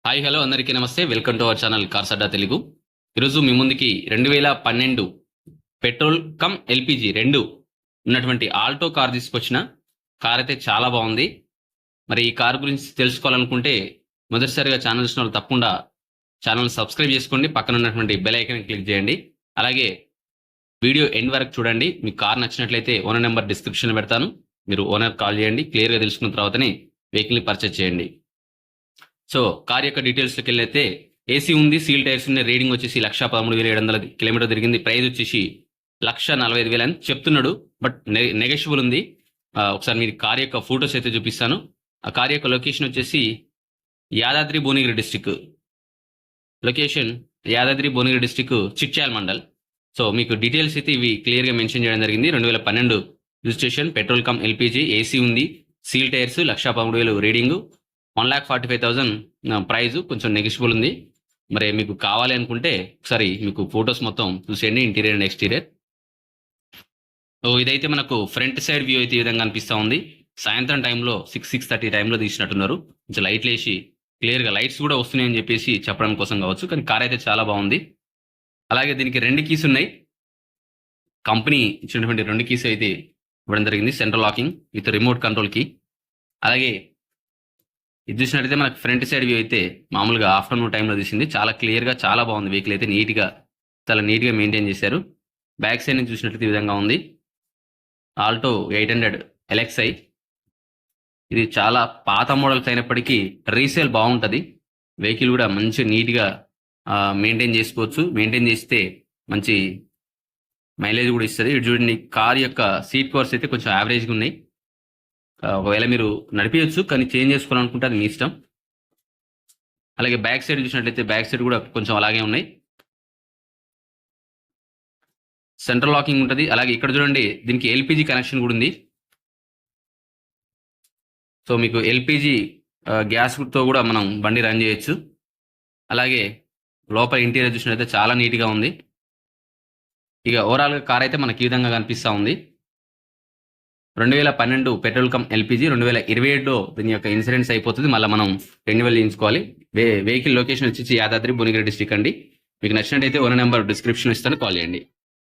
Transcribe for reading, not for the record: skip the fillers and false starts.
Hi hello అందరికీ నమస్తే. Welcome to our channel cars Adda Telugu. ఈరోజు మీ ముందుకి 2012 పెట్రోల్ కమ్ ఎల్పిజి రెండు ఉన్నటువంటి ఆల్టో కార్ తీసుకొచ్చిన. కార్ అయితే చాలా బాగుంది. మరి ఈ కార్ గురించి తెలుసుకోవాలనుకుంటే మొదటిసారిగా ఛానల్ చూసిన వాళ్ళు తప్పకుండా ఛానల్ సబ్స్క్రైబ్ చేసుకోండి. పక్కన ఉన్నటువంటి బెల్ ఐకాన్ క్లిక్ చేయండి. అలాగే వీడియో ఎండ్ వరకు చూడండి. మీకు కార్ నచ్చినట్లయితే ఓనర్ నెంబర్ డిస్క్రిప్షన్లో పెడతాను. మీరు ఓనర్ కాల్ చేయండి. క్లియర్గా తెలుసుకున్న తర్వాతనే వెహికల్ని పర్చేజ్ చేయండి. సో కార్ యొక్క డీటెయిల్స్లోకి వెళ్ళైతే ఏసీ ఉంది, సీల్ టైర్స్ ఉన్నాయి. రీడింగ్ వచ్చేసి 1,13,700 కిలోమీటర్ తిరిగింది. ప్రైస్ వచ్చేసి 1,45,000 అని చెప్తున్నాడు, బట్ నెగోషియబుల్ ఉంది. ఒకసారి మీరు కార్ యొక్క ఫొటోస్ అయితే చూపిస్తాను. ఆ కార్ యొక్క లొకేషన్ వచ్చేసి Yadadri Bhuvanagiri district. Location Yadadri Bhuvanagiri district, Chityala mandal. So మీకు డీటెయిల్స్ అయితే ఇవి క్లియర్గా మెన్షన్ చేయడం జరిగింది. 2012 registration, petrol cum LPG, AC ఉంది, సీల్ టైర్స్, 1,13,000 రీడింగు, 1,45,000 ప్రైజు. కొంచెం నెగిషియబుల్ ఉంది. మరి మీకు కావాలి అనుకుంటే ఒకసారి మీకు ఫొటోస్ మొత్తం చూసేయండి, ఇంటీరియర్ అండ్ ఎక్స్టీరియర్. ఇదైతే మనకు ఫ్రంట్ సైడ్ వ్యూ అయితే ఈ విధంగా అనిపిస్తూ ఉంది. సాయంత్రం టైంలో 6:30 టైంలో తీసినట్టున్నారు. కొంచెం లైట్లు వేసి క్లియర్గా లైట్స్ కూడా వస్తున్నాయని చెప్పేసి చెప్పడం కోసం కావచ్చు, కానీ కార్ అయితే చాలా బాగుంది. అలాగే దీనికి 2 కీస్ ఉన్నాయి. కంపెనీ ఇచ్చినటువంటి 2 కీస్ అయితే ఇవ్వడం జరిగింది. Central locking with remote control key. అలాగే ఇది చూసినట్టయితే మనకు ఫ్రంట్ సైడ్ వ్యూ అయితే మామూలుగా ఆఫ్టర్నూన్ టైంలో తీసింది. చాలా క్లియర్గా చాలా బాగుంది. వెహికల్ అయితే చాలా నీట్గా మెయింటైన్ చేశారు. బ్యాక్ సైడ్ నుంచి చూసినట్లయితే ఈ విధంగా ఉంది. Alto 800 LXi. ఇది చాలా పాత మోడల్స్ అయినప్పటికీ రీసేల్ బాగుంటుంది. వెహికల్ కూడా మంచి నీట్గా మెయింటైన్ చేసుకోవచ్చు. మెయింటైన్ చేస్తే మంచి మైలేజ్ కూడా ఇస్తుంది. ఇటు చూడండి, కార్ యొక్క సీట్ కవర్స్ అయితే కొంచెం యావరేజ్గా ఉన్నాయి. ఒకవేళ మీరు నడిపించచ్చు, కానీ చేంజ్ చేసుకోవాలనుకుంటే అది మీ ఇష్టం. అలాగే బ్యాక్ సైడ్ చూసినట్లయితే బ్యాక్ సైడ్ కూడా కొంచెం అలాగే ఉన్నాయి. సెంట్రల్ లాకింగ్ ఉంటుంది. అలాగే ఇక్కడ చూడండి, దీనికి ఎల్పిజి కనెక్షన్ కూడా ఉంది. సో మీకు ఎల్పిజి గ్యాస్తో కూడా మనం బండి రన్ చేయొచ్చు. అలాగే లోపల ఇంటీరియర్ చూసినట్లయితే చాలా నీట్గా ఉంది. ఇక ఓవరాల్గా కార్ అయితే మనకి ఈ విధంగా కనిపిస్తూ ఉంది. 2012 పెట్రోల్ కమ్ ఎల్పిజి. 2027లో దీని యొక్క ఇన్సూరెన్స్ అయిపోతుంది. మళ్ళీ మనం రెన్యువల్ చేయించుకోవాలి. వెహికల్ లొకేషన్ వచ్చేసి యాదాద్రి భువనగిరి డిస్టిక్ అండి. మీకు నచ్చినట్టయితే ఓనర్ నెంబర్ డిస్క్రిప్షన్ ఇస్తాను, కాల్ చేయండి.